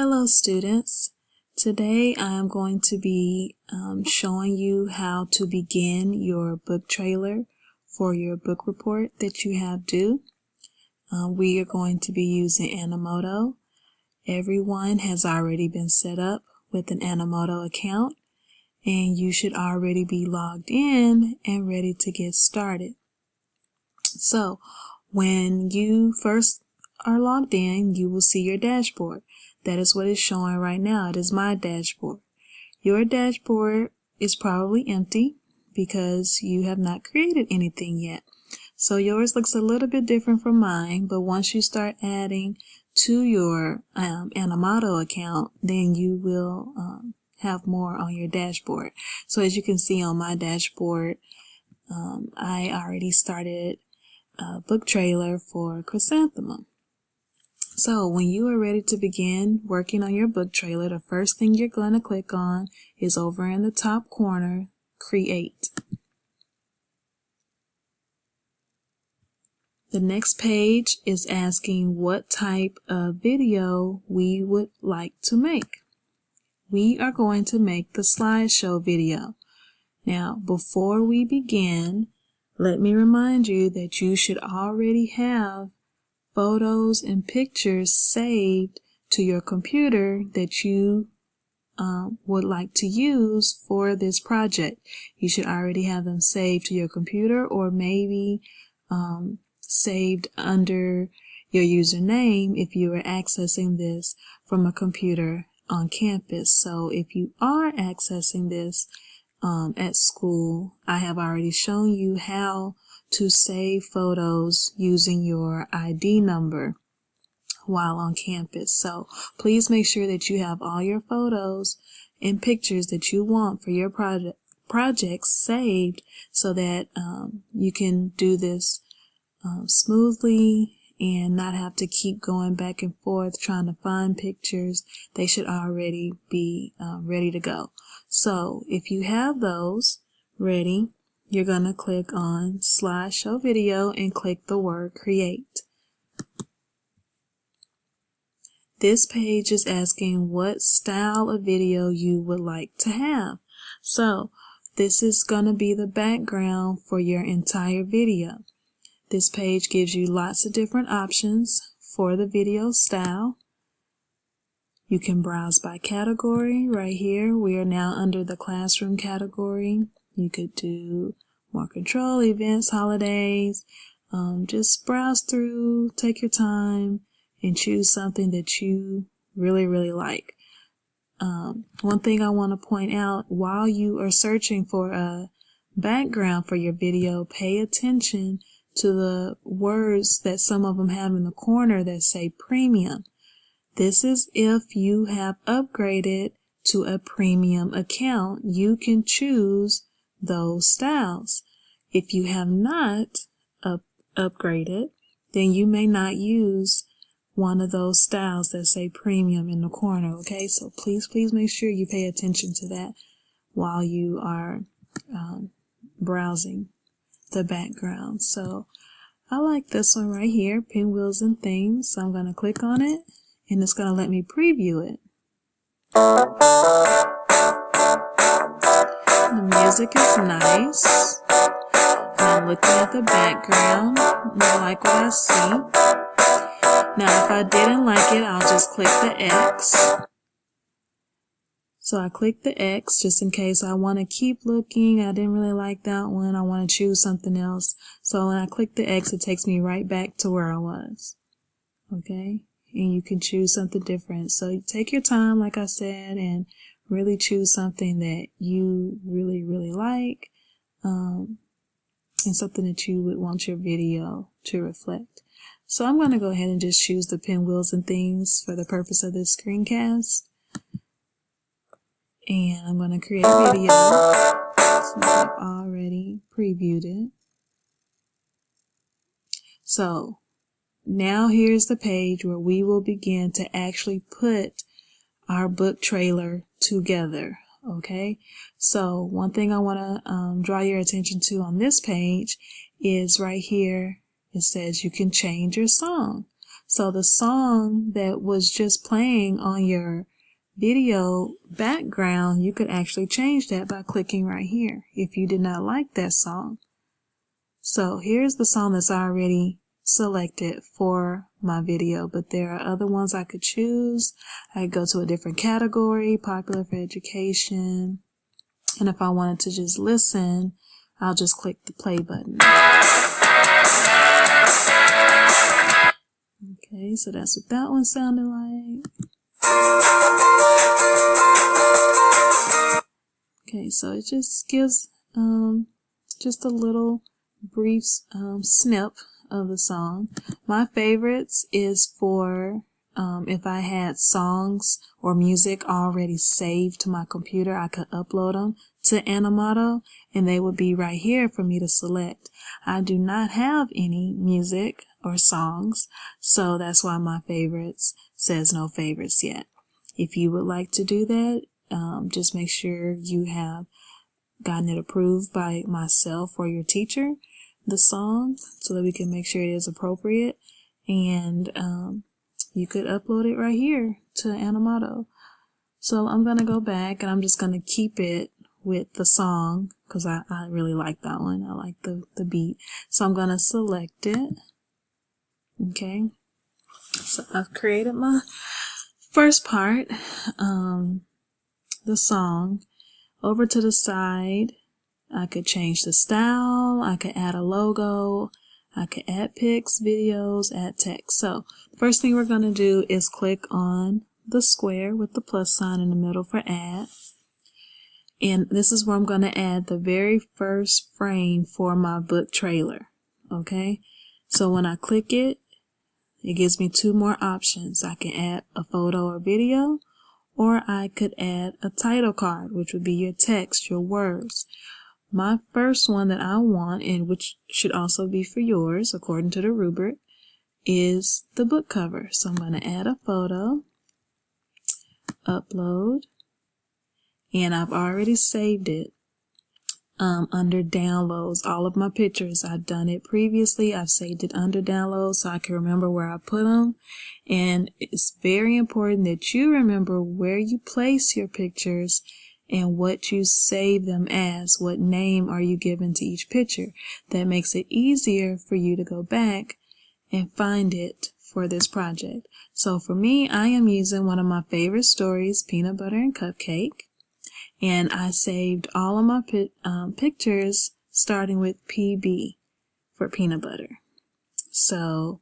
Hello students, today I am going to be showing you how to begin your book trailer for your book report that you have due. We are going to be using Animoto. Everyone has already been set up with an Animoto account and you should already be logged in and ready to get started. So when you first are logged in, you will see your dashboard. That is what is showing right now. It is my dashboard. Your dashboard is probably empty because you have not created anything yet. So yours looks a little bit different from mine, but once you start adding to your Animoto account, then you will have more on your dashboard. So as you can see on my dashboard, I already started a book trailer for Chrysanthemum. So when you are ready to begin working on your book trailer, the first thing you're going to click on is over in the top corner, Create. The next page is asking what type of video we would like to make. We are going to make the slideshow video. Now, before we begin, let me remind you that you should already have photos and pictures saved to your computer that you would like to use for this project. You should already have them saved to your computer, or maybe saved under your username if you are accessing this from a computer on campus. So if you are accessing this at school, I have already shown you how to save photos using your ID number while on campus. So please make sure that you have all your photos and pictures that you want for your projects saved so that you can do this smoothly and not have to keep going back and forth trying to find pictures. They should already be ready to go. So if you have those ready, you're going to click on Slideshow Video and click the word Create. This page is asking what style of video you would like to have. So this is going to be the background for your entire video. This page gives you lots of different options for the video style. You can browse by category. Right here, we are now under the classroom category. You could do more control, events, holidays. Just browse through, take your time, and choose something that you really like. One thing I want to point out, while you are searching for a background for your video, pay attention to the words that some of them have in the corner that say premium. This is if you have upgraded to a premium account. You can choose those styles. If you have not upgraded, then you may not use one of those styles that say premium in the corner, okay? So please make sure you pay attention to that while you are browsing the background. So I like this one right here, Pinwheels and Things. So I'm going to click on it and it's going to let me preview it. The music is nice. I'm looking at the background and I like what I see. Now if I didn't like it, I'll just click the X. So I click the X just in case I want to keep looking. I didn't really like that one. I want to choose something else. So when I click the X, it takes me right back to where I was. Okay? And you can choose something different. So take your time, like I said, and really choose something that you really like, and something that you would want your video to reflect. So I'm going to go ahead and just choose the Pinwheels and Things for the purpose of this screencast. And I'm going to create a video since I've already previewed it. So now here's the page where we will begin to actually put our book trailer together. Okay, so one thing I want to draw your attention to on this page is right here. It says you can change your song. So the song that was just playing on your video background, you could actually change that by clicking right here if you did not like that song. So here's the song that's already selected for my video, but there are other ones I could choose. I could go to a different category, popular for education. And if I wanted to just listen, I'll just click the play button. Okay, so that's what that one sounded like. Okay, so it just gives just a little brief snip of the song. My favorites is for if I had songs or music already saved to my computer, I could upload them to Animato and they would be right here for me to select. I do not have any music or songs, so that's why my favorites says no favorites yet. If you would like to do that, just make sure you have gotten it approved by myself or your teacher, the song, so that we can make sure it is appropriate, and you could upload it right here to Animato. So I'm going to go back and I'm just going to keep it with the song because I really like that one. I like the beat. So I'm going to select it. Okay. So I've created my first part, the song. Over to the side, I could change the style, I could add a logo, I could add pics, videos, add text. So first thing we're going to do is click on the square with the plus sign in the middle for add. And this is where I'm going to add the very first frame for my book trailer. Okay, so when I click it, it gives me two more options. I can add a photo or video, or I could add a title card, which would be your text, your words. My first one that I want, and which should also be for yours, according to the rubric, is the book cover. So I'm going to add a photo, upload, and I've already saved it under downloads. All of my pictures, I've done it previously. I've saved it under downloads so I can remember where I put them. And it's very important that you remember where you place your pictures and what you save them as. What name are you giving to each picture? That makes it easier for you to go back and find it for this project. So for me, I am using one of my favorite stories, Peanut Butter and Cupcake. And I saved all of my pictures starting with PB for peanut butter. So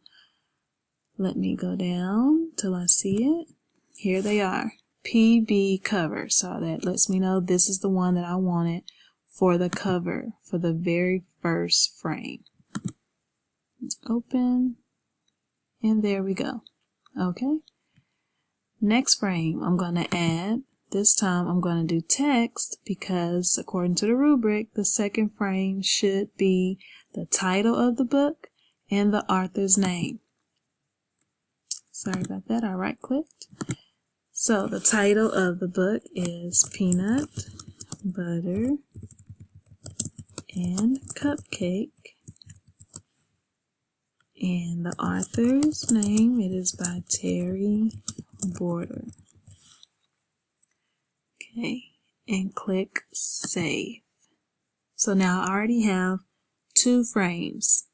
let me go down till I see it. Here they are, PB cover. So that lets me know this is the one that I wanted for the cover for the very first frame. Open, and there we go. Okay. Next frame, I'm going to add. This time I'm going to do text because according to the rubric, the second frame should be the title of the book and the author's name. Sorry about that, I right clicked. So the title of the book is Peanut Butter and Cupcake. And the author's name, it is by Terry Border. Okay, and click Save. So now I already have two frames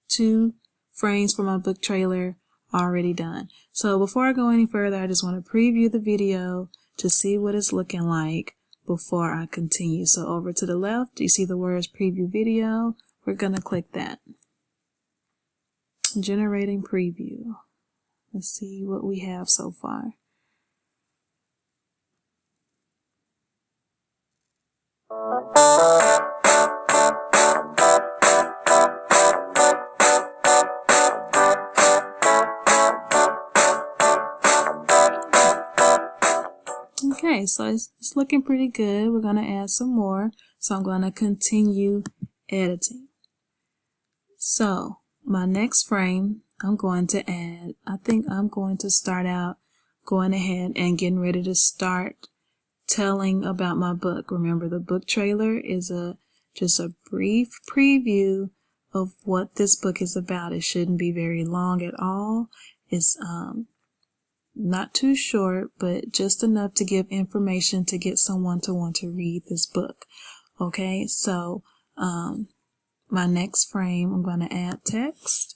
for my book trailer already done. So before I go any further, I just want to preview the video to see what it's looking like before I continue. So over to the left, you see the words preview video. We're going to click that. Generating preview. Let's see what we have so far. Okay, so it's looking pretty good. We're going to add some more. So I'm going to continue editing. So my next frame, I'm going to add, I think I'm going to start out going ahead and getting ready to start telling about my book. Remember, the book trailer is just a brief preview of what this book is about. It shouldn't be very long at all. It's not too short, but just enough to give information to get someone to want to read this book. Okay, so my next frame, I'm going to add text.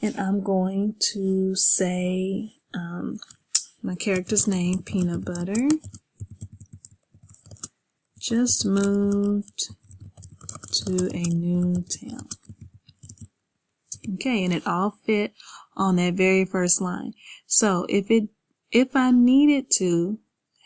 And I'm going to say my character's name, Peanut Butter, just moved to a new town. Okay, and it all fit on that very first line. So if I needed to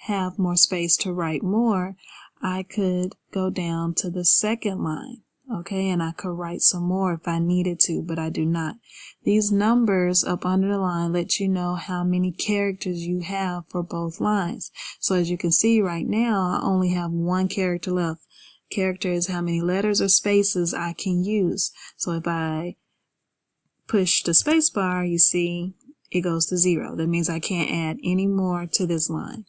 have more space to write more, I could go down to the second line. Okay, and I could write some more if I needed to, but I do not. These numbers up under the line let you know how many characters you have for both lines. So as you can see right now, I only have one character left. Character is how many letters or spaces I can use. So if I push the space bar, you see it goes to 0. That means I can't add any more to this line.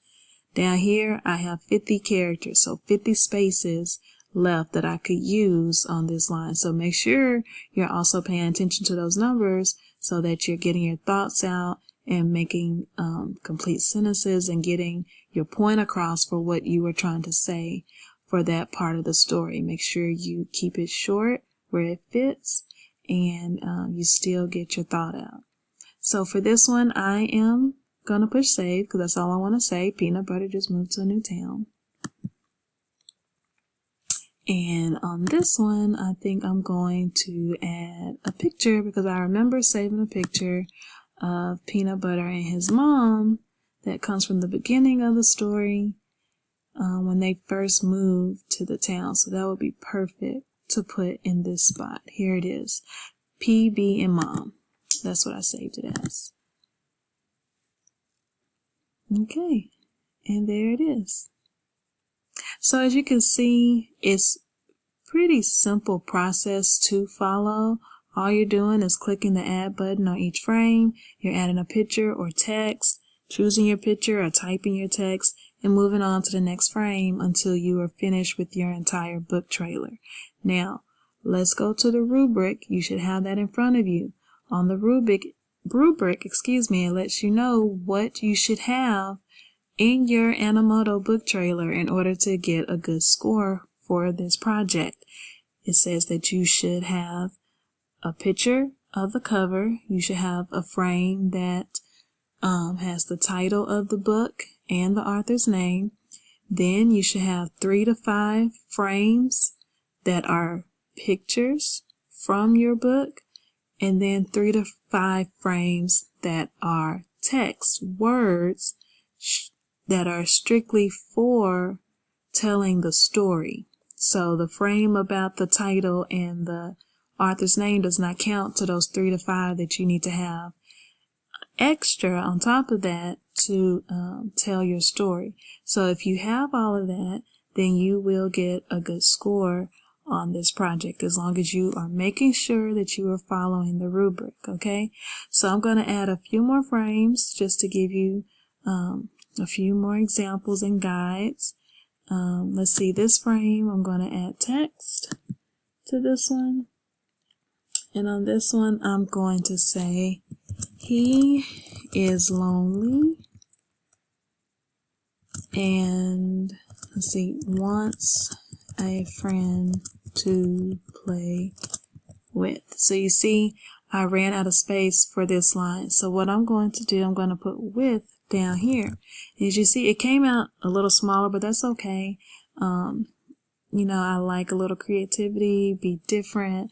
Down here, I have 50 characters, so 50 spaces left that I could use on this line. So make sure you're also paying attention to those numbers so that you're getting your thoughts out and making complete sentences and getting your point across for what you were trying to say for that part of the story. Make sure you keep it short where it fits and you still get your thought out. So for this one, I am going to push save because that's all I want to say. Peanut Butter just moved to a new town. And on this one, I think I'm going to add a picture because I remember saving a picture of Peanut Butter and his mom that comes from the beginning of the story when they first moved to the town. So that would be perfect to put in this spot. Here it is. PB and Mom. That's what I saved it as. Okay, and there it is. So as you can see, it's pretty simple process to follow. All you're doing is clicking the add button on each frame. You're adding a picture or text, choosing your picture or typing your text, and moving on to the next frame until you are finished with your entire book trailer. Now, let's go to the rubric. You should have that in front of you. On the rubric, it lets you know what you should have in your Animoto book trailer in order to get a good score for this project. It says that you should have a picture of the cover. You should have a frame that has the title of the book and the author's name. Then you should have 3 to 5 frames that are pictures from your book, and then 3 to 5 frames that are text, words that are strictly for telling the story. So the frame about the title and the author's name does not count to those 3 to 5 that you need to have extra on top of that to tell your story. So if you have all of that, then you will get a good score on this project as long as you are making sure that you are following the rubric. Okay, so I'm going to add a few more frames just to give you a few more examples and guides. Let's see, this frame, I'm going to add text to this one. And on this one, I'm going to say, he is lonely and, let's see, wants a friend to play with. So you see, I ran out of space for this line. So what I'm going to do, I'm going to put with down here. As you see, it came out a little smaller, but that's okay. You know, I like a little creativity, be different,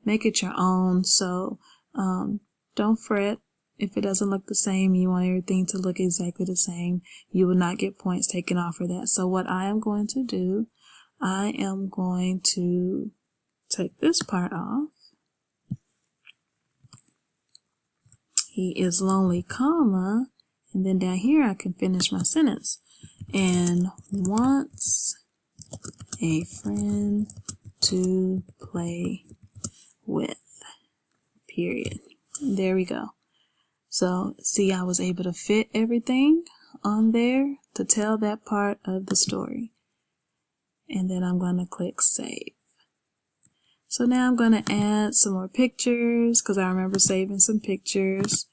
make it your own. So don't fret if it doesn't look the same. You want everything to look exactly the same. You will not get points taken off for that. So what I am going to do, I am going to take this part off. He is lonely, comma, and then down here I can finish my sentence. And wants a friend to play with, period. There we go. So see, I was able to fit everything on there to tell that part of the story. And then I'm going to click save. So now I'm going to add some more pictures because I remember saving some pictures.